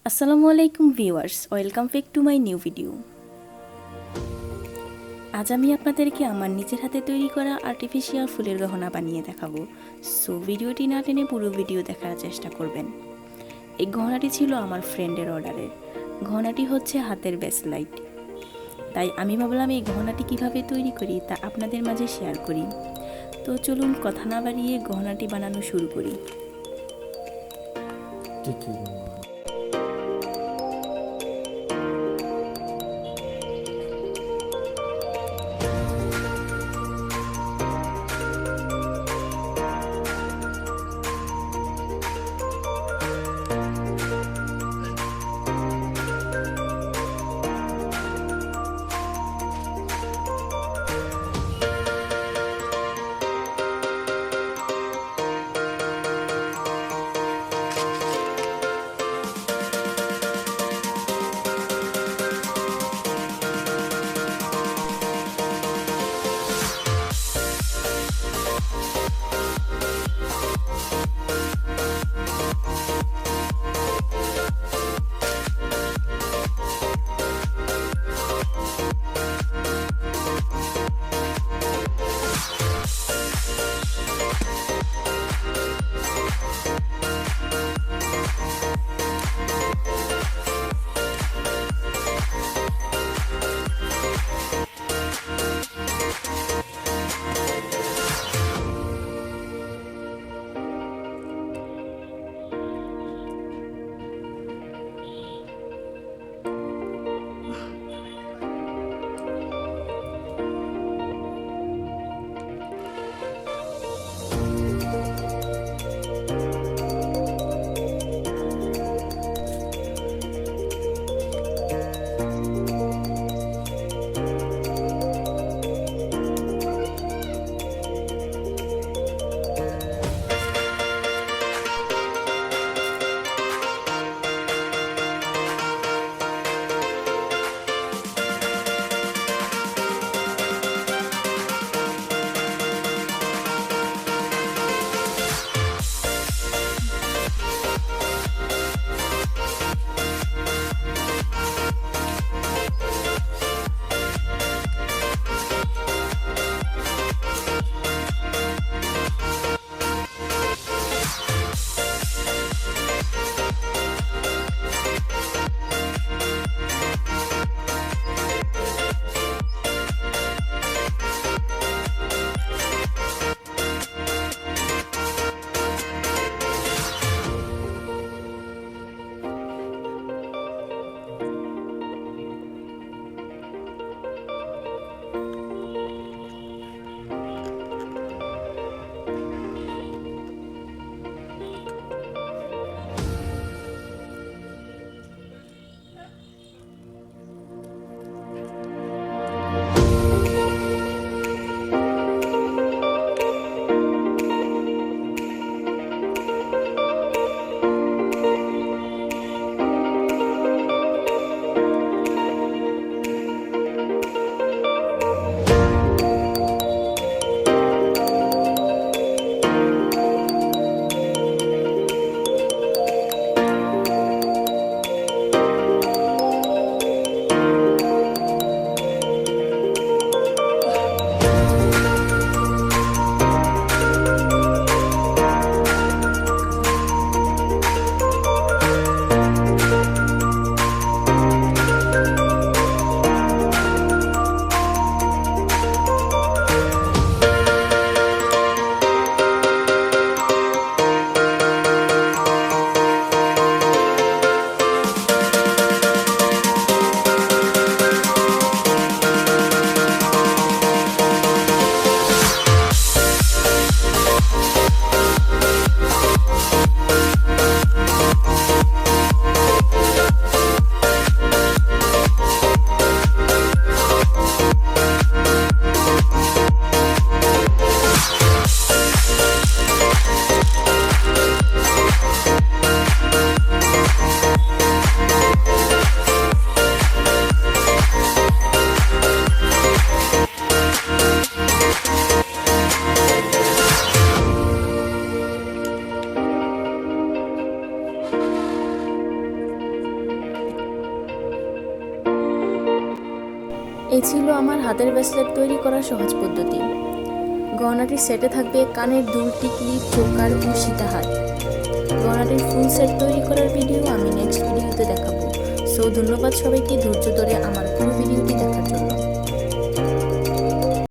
আসসালামু আলাইকুম viewers, welcome back to my new video. আজ আমি আপনাদেরকে আমার নিজের হাতে তৈরি করা আর্টিফিশিয়াল ফুলের গহনা বানিয়ে দেখাবো। সো ভিডিওটি না টেনে পুরো ভিডিও দেখার চেষ্টা করবেন। এই গহনাটি ছিল আমার ফ্রেন্ডের অর্ডারের। গহনাটি হচ্ছে হাতের ব্রেসলাইট। তাই আমি ভাবলাম এই গহনাটি কিভাবে তৈরি করি তা আপনাদের মাঝে শেয়ার করি। তো চলুন কথা না বাড়িয়ে গহনাটি বানানো শুরু করি। এই ছিল আমার হাতের ব্রেসলেট তৈরি করার সহজ পদ্ধতি। গহনাটির সেটে থাকবে কানের দুল, টিকলি, চোকার ও সীতাহার। গহনাটির ফুল সেট তৈরি করার ভিডিও আমি নেক্সট ভিডিওতে দেখাবো। সো ধন্যবাদ সবাইকে ধৈর্য ধরে আমার পুরো ভিডিওটি দেখার জন্য।